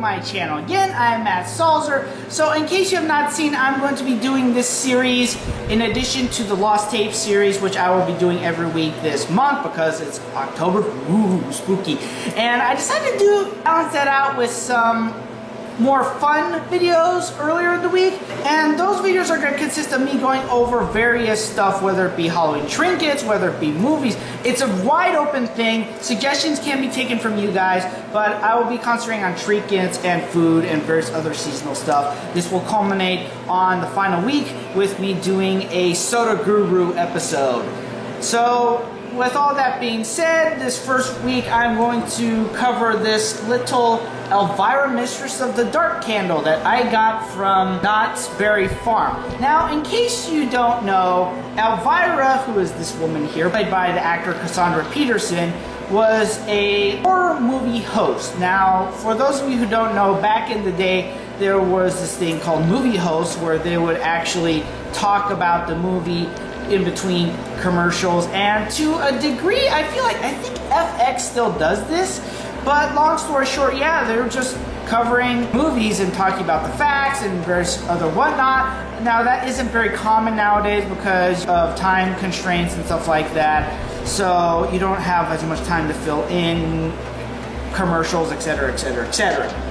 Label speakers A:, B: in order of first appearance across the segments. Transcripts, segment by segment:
A: my channel. Again, I'm Matt Salzer. So in case you have not seen, I'm going to be doing this series in addition to the Lost Tapes series, which I will be doing every week this month because it's October. Ooh, spooky. And I decided to balance that out with some more fun videos earlier in the week, and those videos are going to consist of me going over various stuff, whether it be Halloween trinkets, whether it be movies. It's a wide open thing. Suggestions can be taken from you guys, but I will be concentrating on trinkets and food and various other seasonal stuff. This will culminate on the final week with me doing a Soda Guru episode. So with all that being said, this first week I'm going to cover this little Elvira Mistress of the Dark candle that I got from Knott's Berry Farm. Now, in case you don't know, Elvira, who is this woman here, played by the actor Cassandra Peterson, was a horror movie host. Now, for those of you who don't know, back in the day, there was this thing called movie hosts where they would actually talk about the movie in between commercials, and to a degree I think FX still does this, but long story short, yeah, they're just covering movies and talking about the facts and various other whatnot. Now that isn't very common nowadays because of time constraints and stuff like that, so you don't have as much time to fill in commercials, etc, etc, etc.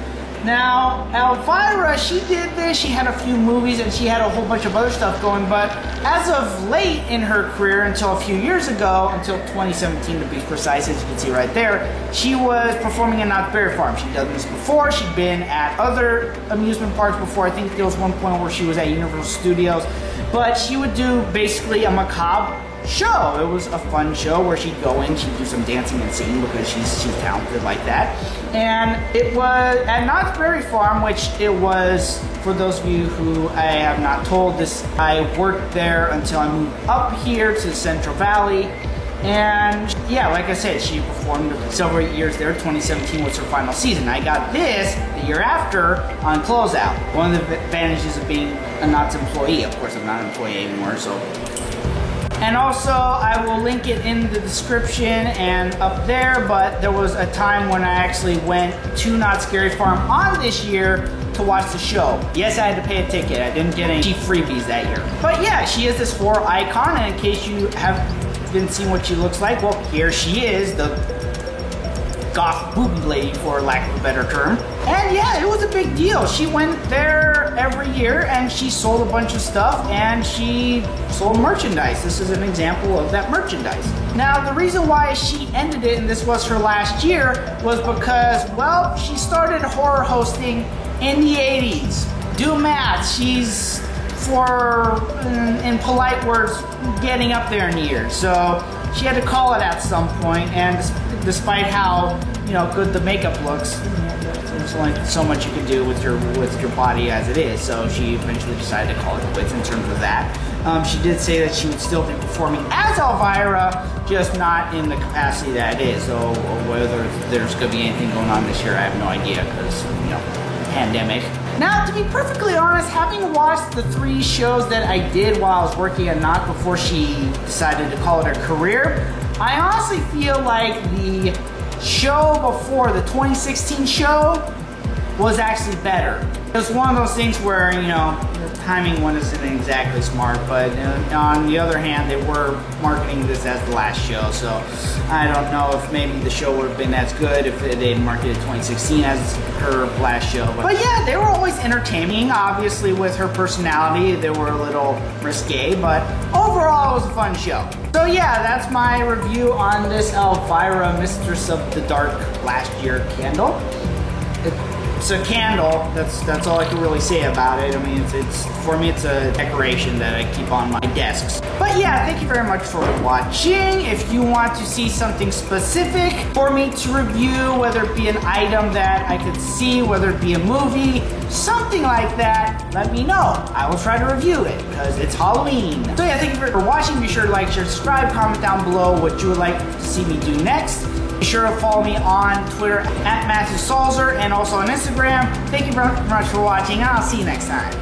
A: Now, Elvira, she did this, she had a few movies, and she had a whole bunch of other stuff going, but as of late in her career, until a few years ago, until 2017 to be precise, as you can see right there, she was performing in Knott's Berry Farm. She'd done this before, she'd been at other amusement parks before. I think there was one point where she was at Universal Studios, but she would do basically a macabre show. It was a fun show where she'd go in, she'd do some dancing and singing because she's talented like that. And it was at Knott's Berry Farm, which it was, for those of you who I have not told this, I worked there until I moved up here to the Central Valley. And yeah, like I said, she performed several years there. 2017 was her final season. I got this the year after on closeout. One of the advantages of being a Knott's employee, of course I'm not an employee anymore, so. And also, I will link it in the description and up there, but there was a time when I actually went to Knott's Berry Farm on this year to watch the show. Yes, I had to pay a ticket. I didn't get any cheap freebies that year. But yeah, she is this horror icon, and in case you haven't seen what she looks like, well, here she is, the goth booby lady, for lack of a better term. And yeah, it was a big deal. She went there every year and she sold a bunch of stuff and she sold merchandise. This is an example of that merchandise. Now, the reason why she ended it, and this was her last year, was because, well, she started horror hosting in the 80s. Do math, she's, in polite words, getting up there in years. So she had to call it at some point, and despite how, you know, good the makeup looks, there's only so much you can do with your body as it is. So she eventually decided to call it quits in terms of that. She did say that she would still be performing as Elvira, just not in the capacity that it is. So whether there's going to be anything going on this year, I have no idea because, you know, pandemic. Now, to be perfectly honest, having watched the 3 shows that I did while I was working at Knott before she decided to call it her career, I honestly feel like the show before, the 2016 show, was actually better. It was one of those things where, you know, the timing wasn't exactly smart, but on the other hand, they were marketing this as the last show, so I don't know if maybe the show would have been as good if they had marketed 2016 as her last show. But yeah, they were always entertaining. Obviously, with her personality, they were a little risque, but overall, it was a fun show. So yeah, that's my review on this Elvira Mistress of the Dark last year candle. It's a candle, that's all I can really say about it. I mean, it's for me, it's a decoration that I keep on my desks. But yeah, thank you very much for watching. If you want to see something specific for me to review, whether it be an item that I could see, whether it be a movie, something like that, let me know. I will try to review it, because it's Halloween. So yeah, thank you for watching. Be sure to like, share, subscribe, comment down below what you would like to see me do next. Be sure to follow me on Twitter at Matthew Salzer and also on Instagram. Thank you very much for watching, and I'll see you next time.